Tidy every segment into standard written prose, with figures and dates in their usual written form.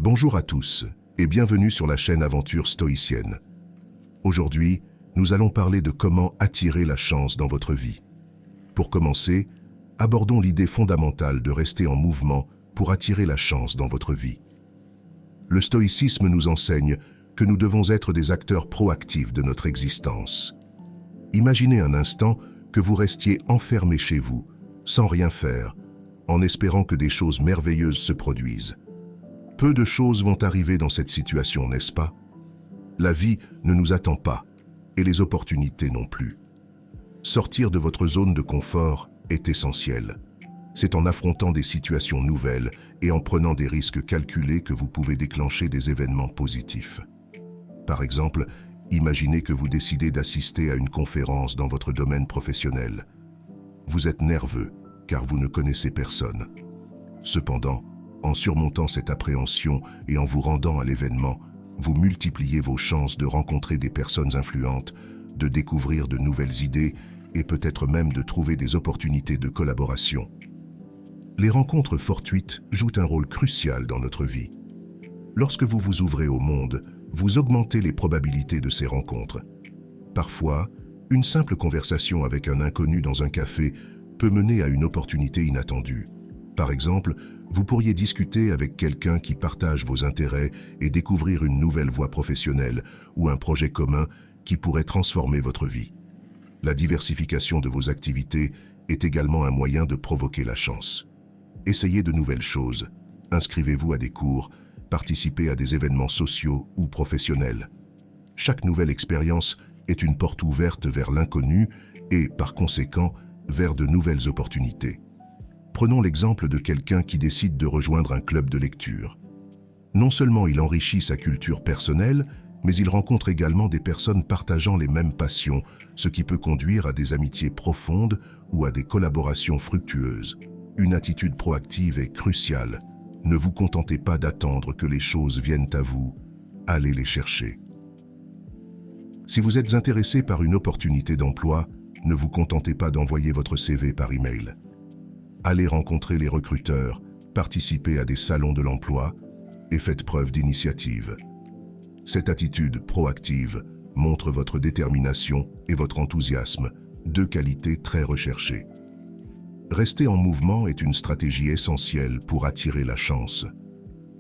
Bonjour à tous et bienvenue sur la chaîne Aventure Stoïcienne. Aujourd'hui, nous allons parler de comment attirer la chance dans votre vie. Pour commencer, abordons l'idée fondamentale de rester en mouvement pour attirer la chance dans votre vie. Le stoïcisme nous enseigne que nous devons être des acteurs proactifs de notre existence. Imaginez un instant que vous restiez enfermé chez vous, sans rien faire, en espérant que des choses merveilleuses se produisent. Peu de choses vont arriver dans cette situation, n'est-ce pas? La vie ne nous attend pas, et les opportunités non plus. Sortir de votre zone de confort est essentiel. C'est en affrontant des situations nouvelles et en prenant des risques calculés que vous pouvez déclencher des événements positifs. Par exemple, imaginez que vous décidez d'assister à une conférence dans votre domaine professionnel. Vous êtes nerveux, car vous ne connaissez personne. Cependant, en surmontant cette appréhension et en vous rendant à l'événement, vous multipliez vos chances de rencontrer des personnes influentes, de découvrir de nouvelles idées et peut-être même de trouver des opportunités de collaboration. Les rencontres fortuites jouent un rôle crucial dans notre vie. Lorsque vous vous ouvrez au monde, vous augmentez les probabilités de ces rencontres. Parfois, une simple conversation avec un inconnu dans un café peut mener à une opportunité inattendue. Par exemple, vous pourriez discuter avec quelqu'un qui partage vos intérêts et découvrir une nouvelle voie professionnelle ou un projet commun qui pourrait transformer votre vie. La diversification de vos activités est également un moyen de provoquer la chance. Essayez de nouvelles choses, inscrivez-vous à des cours, participez à des événements sociaux ou professionnels. Chaque nouvelle expérience est une porte ouverte vers l'inconnu et, par conséquent, vers de nouvelles opportunités. Prenons l'exemple de quelqu'un qui décide de rejoindre un club de lecture. Non seulement il enrichit sa culture personnelle, mais il rencontre également des personnes partageant les mêmes passions, ce qui peut conduire à des amitiés profondes ou à des collaborations fructueuses. Une attitude proactive est cruciale. Ne vous contentez pas d'attendre que les choses viennent à vous, allez les chercher. Si vous êtes intéressé par une opportunité d'emploi, ne vous contentez pas d'envoyer votre CV par email. Allez rencontrer les recruteurs, participez à des salons de l'emploi et faites preuve d'initiative. Cette attitude proactive montre votre détermination et votre enthousiasme, deux qualités très recherchées. Rester en mouvement est une stratégie essentielle pour attirer la chance.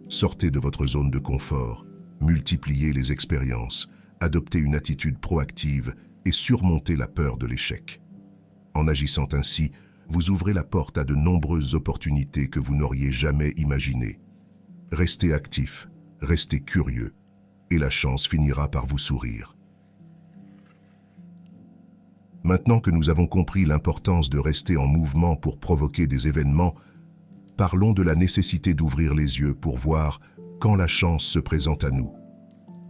Sortez de votre zone de confort, multipliez les expériences, adoptez une attitude proactive et surmontez la peur de l'échec. En agissant ainsi, vous ouvrez la porte à de nombreuses opportunités que vous n'auriez jamais imaginées. Restez actif, restez curieux, et la chance finira par vous sourire. Maintenant que nous avons compris l'importance de rester en mouvement pour provoquer des événements, parlons de la nécessité d'ouvrir les yeux pour voir quand la chance se présente à nous.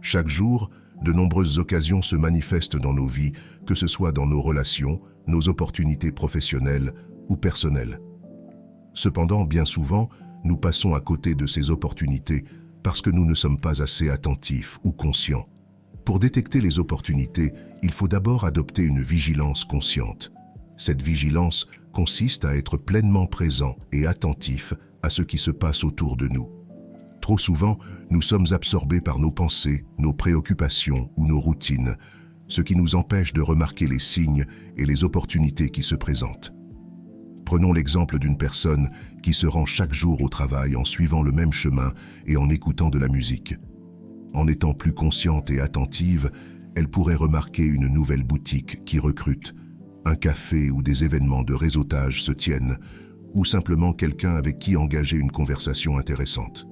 Chaque jour, de nombreuses occasions se manifestent dans nos vies, que ce soit dans nos relations, nos opportunités professionnelles ou personnelles. Cependant, bien souvent, nous passons à côté de ces opportunités parce que nous ne sommes pas assez attentifs ou conscients. Pour détecter les opportunités, il faut d'abord adopter une vigilance consciente. Cette vigilance consiste à être pleinement présent et attentif à ce qui se passe autour de nous. Trop souvent, nous sommes absorbés par nos pensées, nos préoccupations ou nos routines, ce qui nous empêche de remarquer les signes et les opportunités qui se présentent. Prenons l'exemple d'une personne qui se rend chaque jour au travail en suivant le même chemin et en écoutant de la musique. En étant plus consciente et attentive, elle pourrait remarquer une nouvelle boutique qui recrute, un café où des événements de réseautage se tiennent, ou simplement quelqu'un avec qui engager une conversation intéressante.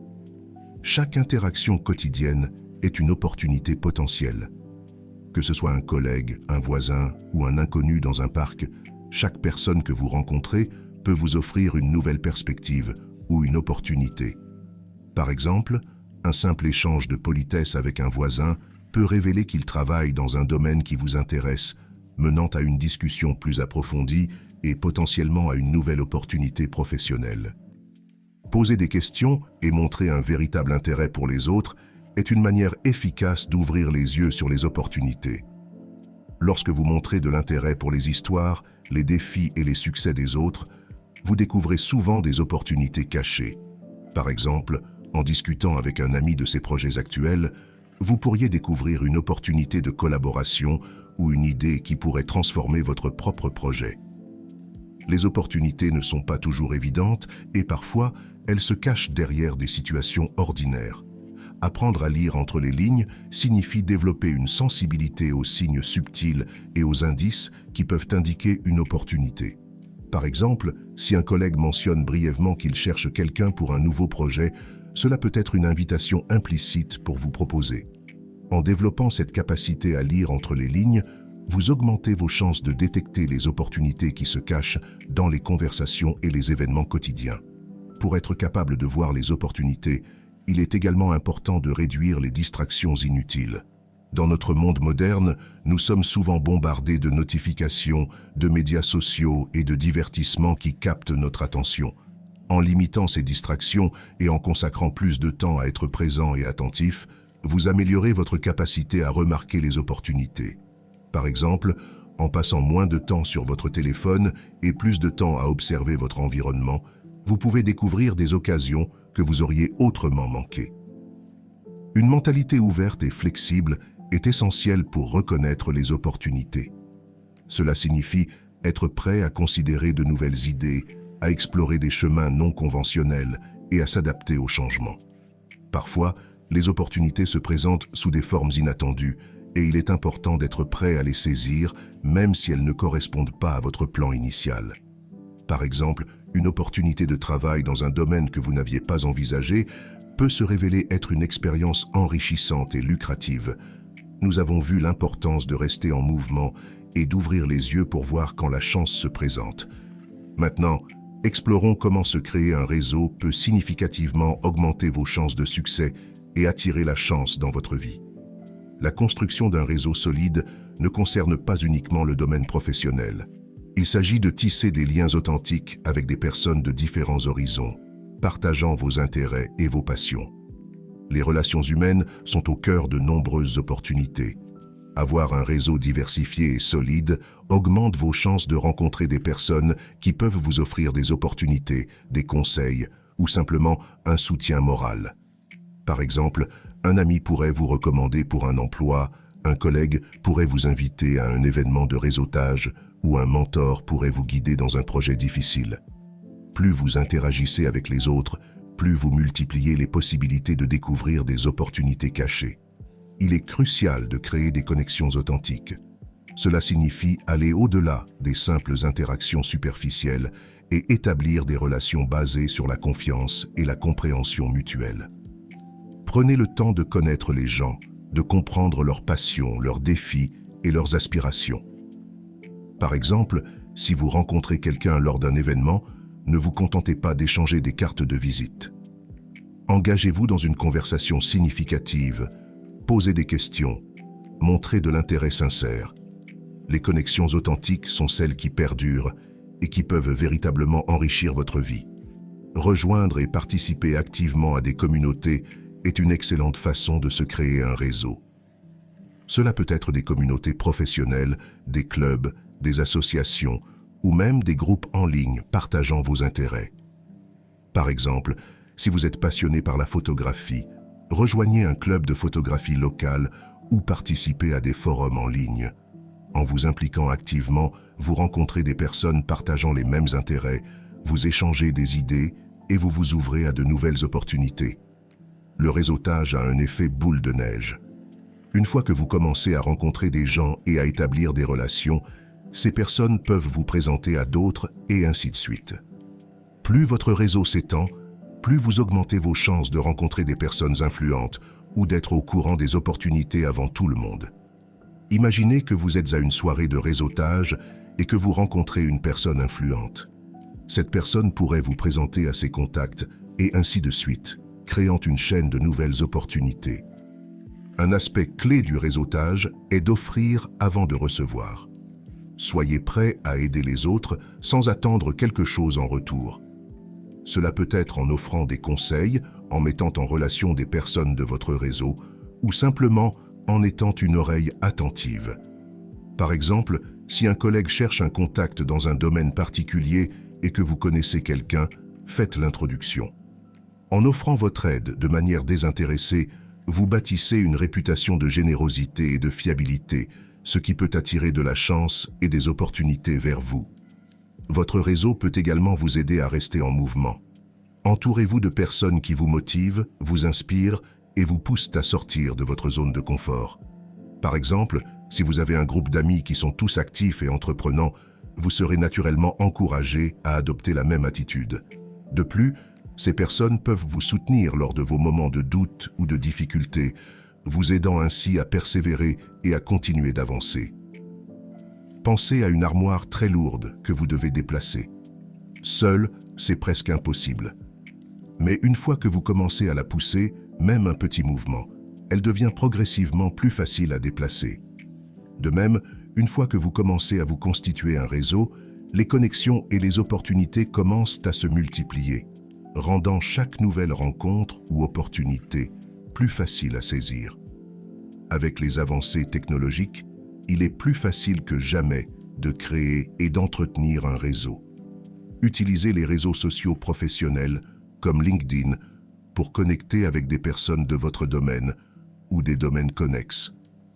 Chaque interaction quotidienne est une opportunité potentielle. Que ce soit un collègue, un voisin ou un inconnu dans un parc, chaque personne que vous rencontrez peut vous offrir une nouvelle perspective ou une opportunité. Par exemple, un simple échange de politesse avec un voisin peut révéler qu'il travaille dans un domaine qui vous intéresse, menant à une discussion plus approfondie et potentiellement à une nouvelle opportunité professionnelle. Poser des questions et montrer un véritable intérêt pour les autres est une manière efficace d'ouvrir les yeux sur les opportunités. Lorsque vous montrez de l'intérêt pour les histoires, les défis et les succès des autres, vous découvrez souvent des opportunités cachées. Par exemple, En discutant avec un ami de ses projets actuels, vous pourriez découvrir une opportunité de collaboration ou une idée qui pourrait transformer votre propre projet. Les opportunités ne sont pas toujours évidentes et parfois, elles se cachent derrière des situations ordinaires. Apprendre à lire entre les lignes signifie développer une sensibilité aux signes subtils et aux indices qui peuvent indiquer une opportunité. Par exemple, si un collègue mentionne brièvement qu'il cherche quelqu'un pour un nouveau projet, cela peut être une invitation implicite pour vous proposer. En développant cette capacité à lire entre les lignes, vous augmentez vos chances de détecter les opportunités qui se cachent dans les conversations et les événements quotidiens. Pour être capable de voir les opportunités, il est également important de réduire les distractions inutiles. Dans notre monde moderne, nous sommes souvent bombardés de notifications, de médias sociaux et de divertissements qui captent notre attention. En limitant ces distractions et en consacrant plus de temps à être présent et attentif, vous améliorez votre capacité à remarquer les opportunités. Par exemple, en passant moins de temps sur votre téléphone et plus de temps à observer votre environnement, vous pouvez découvrir des occasions que vous auriez autrement manquées. Une mentalité ouverte et flexible est essentielle pour reconnaître les opportunités. Cela signifie être prêt à considérer de nouvelles idées, à explorer des chemins non conventionnels et à s'adapter aux changements. Parfois, les opportunités se présentent sous des formes inattendues et il est important d'être prêt à les saisir, même si elles ne correspondent pas à votre plan initial. Par exemple, une opportunité de travail dans un domaine que vous n'aviez pas envisagé peut se révéler être une expérience enrichissante et lucrative. Nous avons vu l'importance de rester en mouvement et d'ouvrir les yeux pour voir quand la chance se présente. Maintenant, explorons comment se créer un réseau peut significativement augmenter vos chances de succès et attirer la chance dans votre vie. La construction d'un réseau solide ne concerne pas uniquement le domaine professionnel. Il s'agit de tisser des liens authentiques avec des personnes de différents horizons, partageant vos intérêts et vos passions. Les relations humaines sont au cœur de nombreuses opportunités. Avoir un réseau diversifié et solide augmente vos chances de rencontrer des personnes qui peuvent vous offrir des opportunités, des conseils ou simplement un soutien moral. Par exemple, un ami pourrait vous recommander pour un emploi, un collègue pourrait vous inviter à un événement de réseautage ou un mentor pourrait vous guider dans un projet difficile. Plus vous interagissez avec les autres, plus vous multipliez les possibilités de découvrir des opportunités cachées. Il est crucial de créer des connexions authentiques. Cela signifie aller au-delà des simples interactions superficielles et établir des relations basées sur la confiance et la compréhension mutuelle. Prenez le temps de connaître les gens, de comprendre leurs passions, leurs défis et leurs aspirations. Par exemple, si vous rencontrez quelqu'un lors d'un événement, ne vous contentez pas d'échanger des cartes de visite. Engagez-vous dans une conversation significative, posez des questions, montrez de l'intérêt sincère. Les connexions authentiques sont celles qui perdurent et qui peuvent véritablement enrichir votre vie. Rejoindre et participer activement à des communautés est une excellente façon de se créer un réseau. Cela peut être des communautés professionnelles, des clubs, des associations ou même des groupes en ligne partageant vos intérêts. Par exemple, si vous êtes passionné par la photographie, rejoignez un club de photographie local ou participez à des forums en ligne. En vous impliquant activement, vous rencontrez des personnes partageant les mêmes intérêts, vous échangez des idées et vous vous ouvrez à de nouvelles opportunités. Le réseautage a un effet boule de neige. Une fois que vous commencez à rencontrer des gens et à établir des relations, ces personnes peuvent vous présenter à d'autres et ainsi de suite. Plus votre réseau s'étend, plus vous augmentez vos chances de rencontrer des personnes influentes ou d'être au courant des opportunités avant tout le monde. Imaginez que vous êtes à une soirée de réseautage et que vous rencontrez une personne influente. Cette personne pourrait vous présenter à ses contacts et ainsi de suite, créant une chaîne de nouvelles opportunités. Un aspect clé du réseautage est d'offrir avant de recevoir. Soyez prêt à aider les autres sans attendre quelque chose en retour. Cela peut être en offrant des conseils, en mettant en relation des personnes de votre réseau, ou simplement en étant une oreille attentive. Par exemple, si un collègue cherche un contact dans un domaine particulier et que vous connaissez quelqu'un, faites l'introduction. En offrant votre aide de manière désintéressée, vous bâtissez une réputation de générosité et de fiabilité, ce qui peut attirer de la chance et des opportunités vers vous. Votre réseau peut également vous aider à rester en mouvement. Entourez-vous de personnes qui vous motivent, vous inspirent et vous poussent à sortir de votre zone de confort. Par exemple, si vous avez un groupe d'amis qui sont tous actifs et entreprenants, vous serez naturellement encouragé à adopter la même attitude. De plus, ces personnes peuvent vous soutenir lors de vos moments de doute ou de difficulté, vous aidant ainsi à persévérer et à continuer d'avancer. Pensez à une armoire très lourde que vous devez déplacer. Seul, c'est presque impossible. Mais une fois que vous commencez à la pousser, même un petit mouvement, elle devient progressivement plus facile à déplacer. De même, une fois que vous commencez à vous constituer un réseau, les connexions et les opportunités commencent à se multiplier, rendant chaque nouvelle rencontre ou opportunité plus facile à saisir. Avec les avancées technologiques, il est plus facile que jamais de créer et d'entretenir un réseau. Utilisez les réseaux sociaux professionnels comme LinkedIn pour connecter avec des personnes de votre domaine ou des domaines connexes.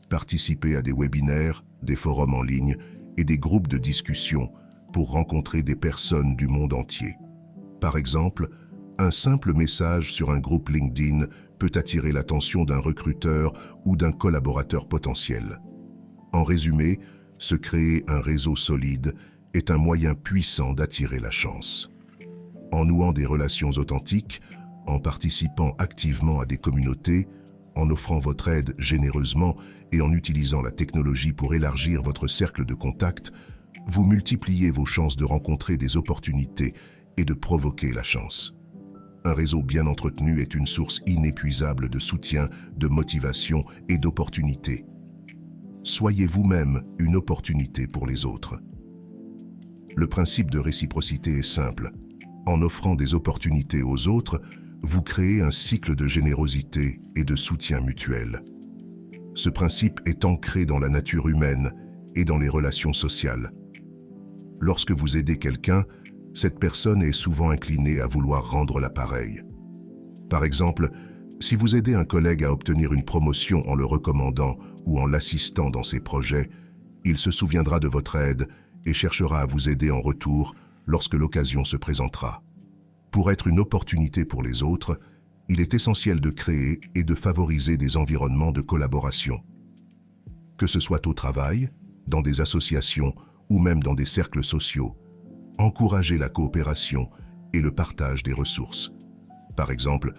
Participez à des webinaires, des forums en ligne et des groupes de discussion pour rencontrer des personnes du monde entier. Par exemple, un simple message sur un groupe LinkedIn peut attirer l'attention d'un recruteur ou d'un collaborateur potentiel. En résumé, se créer un réseau solide est un moyen puissant d'attirer la chance. En nouant des relations authentiques, en participant activement à des communautés, en offrant votre aide généreusement et en utilisant la technologie pour élargir votre cercle de contacts, vous multipliez vos chances de rencontrer des opportunités et de provoquer la chance. Un réseau bien entretenu est une source inépuisable de soutien, de motivation et d'opportunités. Soyez vous-même une opportunité pour les autres. Le principe de réciprocité est simple. En offrant des opportunités aux autres, vous créez un cycle de générosité et de soutien mutuel. Ce principe est ancré dans la nature humaine et dans les relations sociales. Lorsque vous aidez quelqu'un, cette personne est souvent inclinée à vouloir rendre l'appareil. Par exemple, si vous aidez un collègue à obtenir une promotion en le recommandant ou en l'assistant dans ses projets, il se souviendra de votre aide et cherchera à vous aider en retour lorsque l'occasion se présentera. Pour être une opportunité pour les autres, il est essentiel de créer et de favoriser des environnements de collaboration. Que ce soit au travail, dans des associations ou même dans des cercles sociaux, encouragez la coopération et le partage des ressources. Par exemple,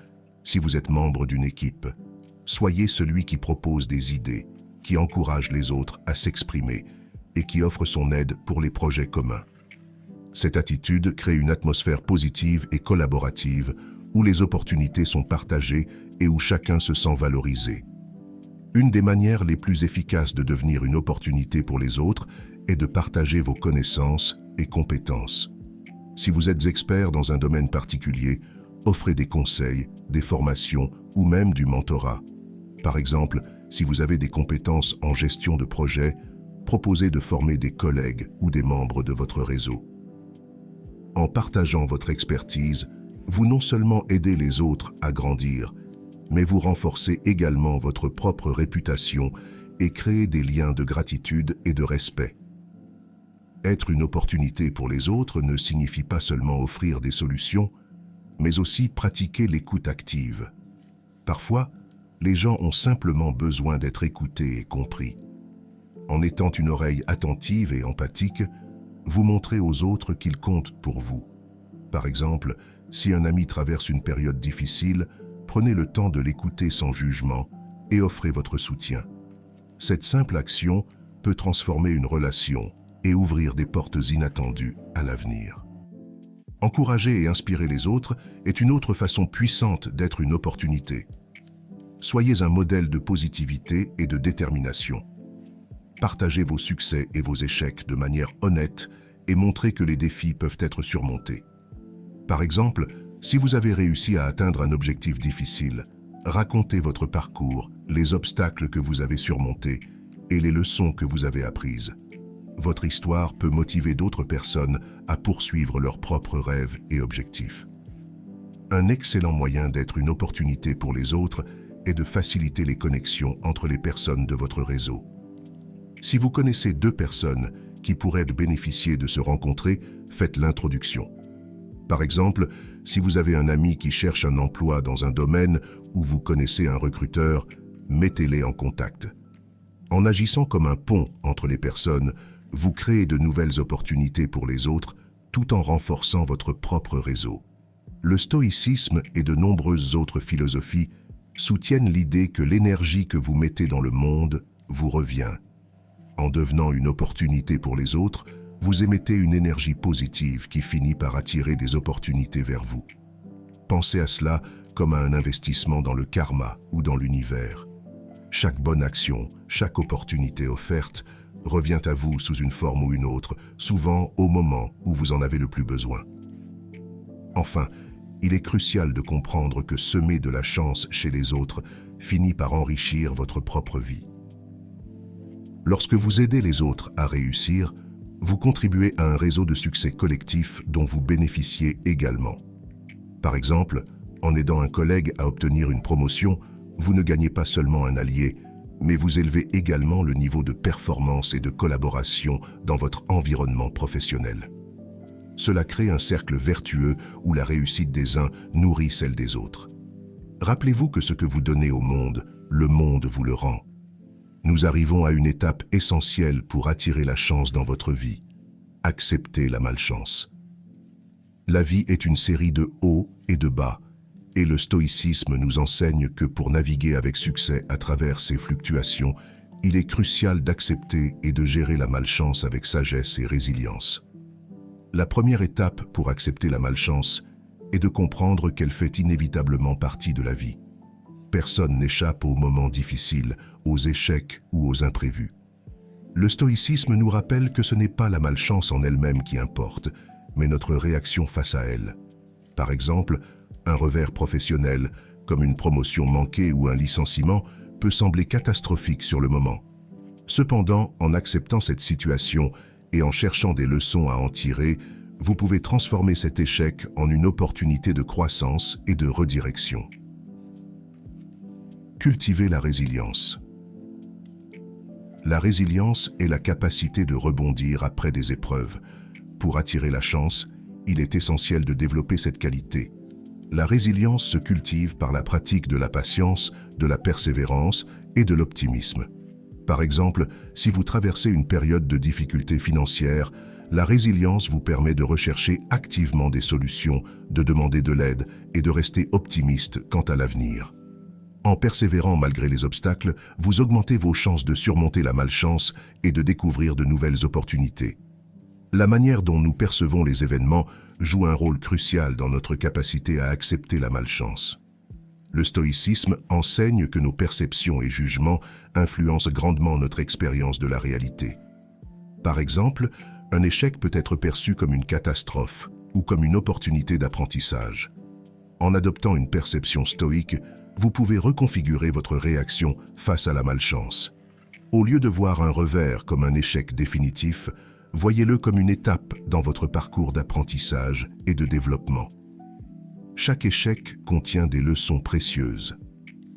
si vous êtes membre d'une équipe, soyez celui qui propose des idées, qui encourage les autres à s'exprimer et qui offre son aide pour les projets communs. Cette attitude crée une atmosphère positive et collaborative où les opportunités sont partagées et où chacun se sent valorisé. Une des manières les plus efficaces de devenir une opportunité pour les autres est de partager vos connaissances et compétences. Si vous êtes expert dans un domaine particulier, offrez des conseils, des formations ou même du mentorat. Par exemple, si vous avez des compétences en gestion de projet, proposez de former des collègues ou des membres de votre réseau. En partageant votre expertise, vous non seulement aidez les autres à grandir, mais vous renforcez également votre propre réputation et créez des liens de gratitude et de respect. Être une opportunité pour les autres ne signifie pas seulement offrir des solutions, mais aussi pratiquer l'écoute active. Parfois, les gens ont simplement besoin d'être écoutés et compris. En étant une oreille attentive et empathique, vous montrez aux autres qu'ils comptent pour vous. Par exemple, si un ami traverse une période difficile, prenez le temps de l'écouter sans jugement et offrez votre soutien. Cette simple action peut transformer une relation et ouvrir des portes inattendues à l'avenir. Encourager et inspirer les autres est une autre façon puissante d'être une opportunité. Soyez un modèle de positivité et de détermination. Partagez vos succès et vos échecs de manière honnête et montrez que les défis peuvent être surmontés. Par exemple, si vous avez réussi à atteindre un objectif difficile, racontez votre parcours, les obstacles que vous avez surmontés et les leçons que vous avez apprises. Votre histoire peut motiver d'autres personnes à poursuivre leurs propres rêves et objectifs. Un excellent moyen d'être une opportunité pour les autres est de faciliter les connexions entre les personnes de votre réseau. Si vous connaissez deux personnes qui pourraient bénéficier de se rencontrer, faites l'introduction. Par exemple, si vous avez un ami qui cherche un emploi dans un domaine où vous connaissez un recruteur, mettez-les en contact. En agissant comme un pont entre les personnes, vous créez de nouvelles opportunités pour les autres tout en renforçant votre propre réseau. Le stoïcisme et de nombreuses autres philosophies soutiennent l'idée que l'énergie que vous mettez dans le monde vous revient. En devenant une opportunité pour les autres, vous émettez une énergie positive qui finit par attirer des opportunités vers vous. Pensez à cela comme à un investissement dans le karma ou dans l'univers. Chaque bonne action, chaque opportunité offerte revient à vous sous une forme ou une autre, souvent au moment où vous en avez le plus besoin. Enfin, il est crucial de comprendre que semer de la chance chez les autres finit par enrichir votre propre vie. Lorsque vous aidez les autres à réussir, vous contribuez à un réseau de succès collectif dont vous bénéficiez également. Par exemple, en aidant un collègue à obtenir une promotion, vous ne gagnez pas seulement un allié, mais vous élevez également le niveau de performance et de collaboration dans votre environnement professionnel. Cela crée un cercle vertueux où la réussite des uns nourrit celle des autres. Rappelez-vous que ce que vous donnez au monde, le monde vous le rend. Nous arrivons à une étape essentielle pour attirer la chance dans votre vie. Acceptez la malchance. La vie est une série de hauts et de bas, et le stoïcisme nous enseigne que pour naviguer avec succès à travers ces fluctuations, il est crucial d'accepter et de gérer la malchance avec sagesse et résilience. La première étape pour accepter la malchance est de comprendre qu'elle fait inévitablement partie de la vie. Personne n'échappe aux moments difficiles, aux échecs ou aux imprévus. Le stoïcisme nous rappelle que ce n'est pas la malchance en elle-même qui importe, mais notre réaction face à elle. Par exemple, un revers professionnel, comme une promotion manquée ou un licenciement, peut sembler catastrophique sur le moment. Cependant, en acceptant cette situation et en cherchant des leçons à en tirer, vous pouvez transformer cet échec en une opportunité de croissance et de redirection. Cultivez la résilience. La résilience est la capacité de rebondir après des épreuves. Pour attirer la chance, il est essentiel de développer cette qualité. La résilience se cultive par la pratique de la patience, de la persévérance et de l'optimisme. Par exemple, si vous traversez une période de difficultés financières, la résilience vous permet de rechercher activement des solutions, de demander de l'aide et de rester optimiste quant à l'avenir. En persévérant malgré les obstacles, vous augmentez vos chances de surmonter la malchance et de découvrir de nouvelles opportunités. La manière dont nous percevons les événements joue un rôle crucial dans notre capacité à accepter la malchance. Le stoïcisme enseigne que nos perceptions et jugements influencent grandement notre expérience de la réalité. Par exemple, un échec peut être perçu comme une catastrophe ou comme une opportunité d'apprentissage. En adoptant une perception stoïque, vous pouvez reconfigurer votre réaction face à la malchance. Au lieu de voir un revers comme un échec définitif, voyez-le comme une étape dans votre parcours d'apprentissage et de développement. Chaque échec contient des leçons précieuses.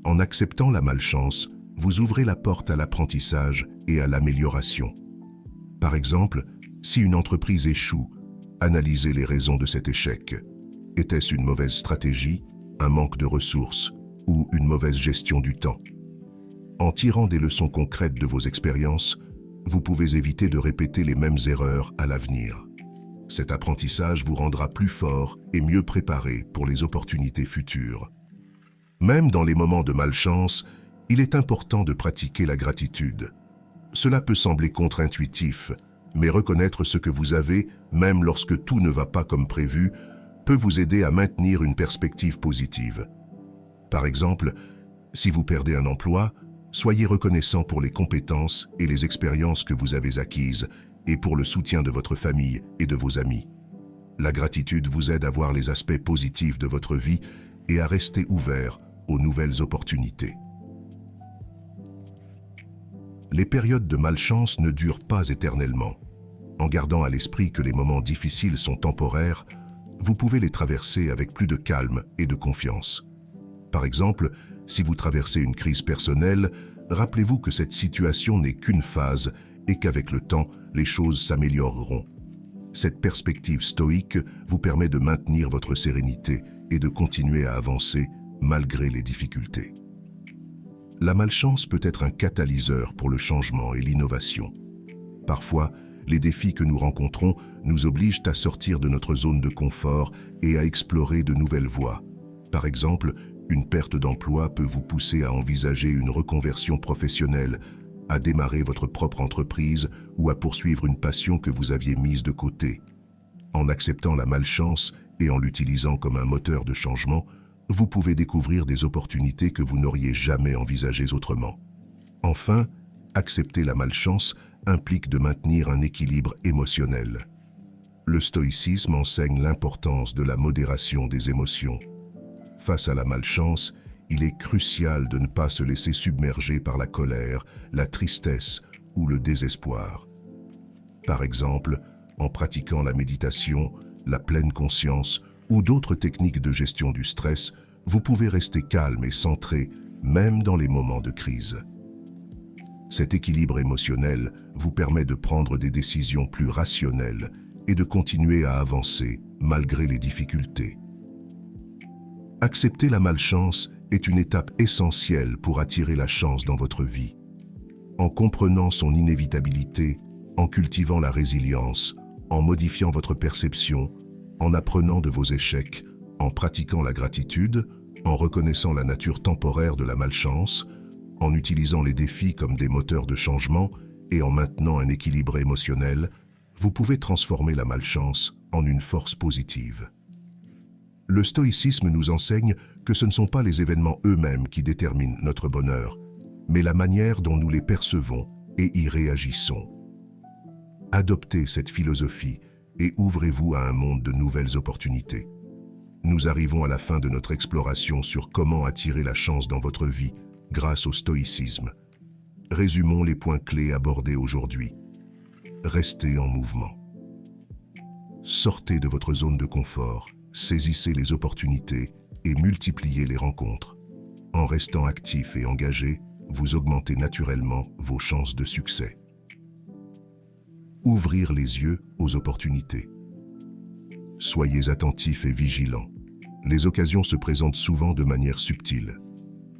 En acceptant la malchance, vous ouvrez la porte à l'apprentissage et à l'amélioration. Par exemple, si une entreprise échoue, analysez les raisons de cet échec. Était-ce une mauvaise stratégie, un manque de ressources ou une mauvaise gestion du temps? En tirant des leçons concrètes de vos expériences, vous pouvez éviter de répéter les mêmes erreurs à l'avenir. Cet apprentissage vous rendra plus fort et mieux préparé pour les opportunités futures. Même dans les moments de malchance, il est important de pratiquer la gratitude. Cela peut sembler contre-intuitif, mais reconnaître ce que vous avez, même lorsque tout ne va pas comme prévu, peut vous aider à maintenir une perspective positive. Par exemple, si vous perdez un emploi, soyez reconnaissant pour les compétences et les expériences que vous avez acquises et pour le soutien de votre famille et de vos amis. La gratitude vous aide à voir les aspects positifs de votre vie et à rester ouvert aux nouvelles opportunités. Les périodes de malchance ne durent pas éternellement. En gardant à l'esprit que les moments difficiles sont temporaires, vous pouvez les traverser avec plus de calme et de confiance. Par exemple, si vous traversez une crise personnelle, rappelez-vous que cette situation n'est qu'une phase et qu'avec le temps, les choses s'amélioreront. Cette perspective stoïque vous permet de maintenir votre sérénité et de continuer à avancer malgré les difficultés. La malchance peut être un catalyseur pour le changement et l'innovation. Parfois, les défis que nous rencontrons nous obligent à sortir de notre zone de confort et à explorer de nouvelles voies. Par exemple, une perte d'emploi peut vous pousser à envisager une reconversion professionnelle, à démarrer votre propre entreprise ou à poursuivre une passion que vous aviez mise de côté. En acceptant la malchance et en l'utilisant comme un moteur de changement, vous pouvez découvrir des opportunités que vous n'auriez jamais envisagées autrement. Enfin, accepter la malchance implique de maintenir un équilibre émotionnel. Le stoïcisme enseigne l'importance de la modération des émotions. Face à la malchance, il est crucial de ne pas se laisser submerger par la colère, la tristesse ou le désespoir. Par exemple, en pratiquant la méditation, la pleine conscience ou d'autres techniques de gestion du stress, vous pouvez rester calme et centré, même dans les moments de crise. Cet équilibre émotionnel vous permet de prendre des décisions plus rationnelles et de continuer à avancer malgré les difficultés. Accepter la malchance est une étape essentielle pour attirer la chance dans votre vie. En comprenant son inévitabilité, en cultivant la résilience, en modifiant votre perception, en apprenant de vos échecs, en pratiquant la gratitude, en reconnaissant la nature temporaire de la malchance, en utilisant les défis comme des moteurs de changement et en maintenant un équilibre émotionnel, vous pouvez transformer la malchance en une force positive. Le stoïcisme nous enseigne que ce ne sont pas les événements eux-mêmes qui déterminent notre bonheur, mais la manière dont nous les percevons et y réagissons. Adoptez cette philosophie et ouvrez-vous à un monde de nouvelles opportunités. Nous arrivons à la fin de notre exploration sur comment attirer la chance dans votre vie grâce au stoïcisme. Résumons les points clés abordés aujourd'hui. Restez en mouvement. Sortez de votre zone de confort, saisissez les opportunités et multipliez les rencontres. En restant actif et engagé, vous augmentez naturellement vos chances de succès. Ouvrir les yeux aux opportunités. Soyez attentifs et vigilants. Les occasions se présentent souvent de manière subtile.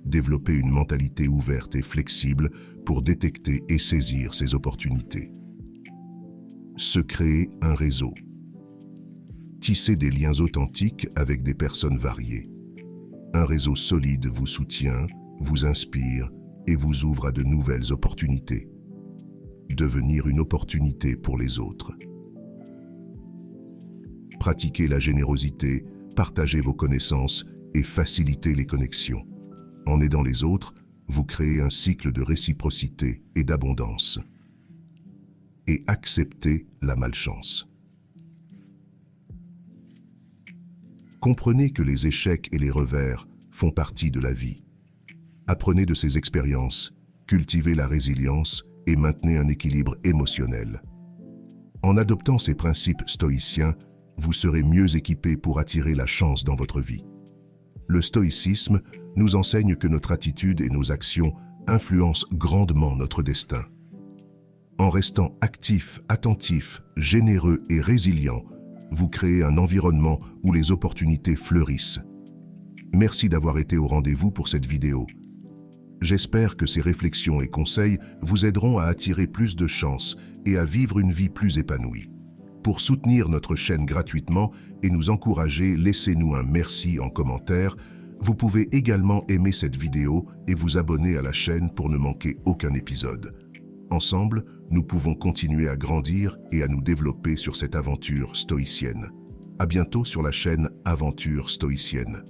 Développez une mentalité ouverte et flexible pour détecter et saisir ces opportunités. Se créer un réseau. Tissez des liens authentiques avec des personnes variées. Un réseau solide vous soutient, vous inspire et vous ouvre à de nouvelles opportunités. Devenir une opportunité pour les autres. Pratiquez la générosité, partagez vos connaissances et facilitez les connexions. En aidant les autres, vous créez un cycle de réciprocité et d'abondance. Et acceptez la malchance. Comprenez que les échecs et les revers font partie de la vie. Apprenez de ces expériences, cultivez la résilience et maintenez un équilibre émotionnel. En adoptant ces principes stoïciens, vous serez mieux équipé pour attirer la chance dans votre vie. Le stoïcisme nous enseigne que notre attitude et nos actions influencent grandement notre destin. En restant actif, attentif, généreux et résilient, vous créez un environnement où les opportunités fleurissent. Merci d'avoir été au rendez-vous pour cette vidéo. J'espère que ces réflexions et conseils vous aideront à attirer plus de chance et à vivre une vie plus épanouie. Pour soutenir notre chaîne gratuitement et nous encourager, laissez-nous un merci en commentaire. Vous pouvez également aimer cette vidéo et vous abonner à la chaîne pour ne manquer aucun épisode. Ensemble, nous pouvons continuer à grandir et à nous développer sur cette aventure stoïcienne. À bientôt sur la chaîne Aventure Stoïcienne.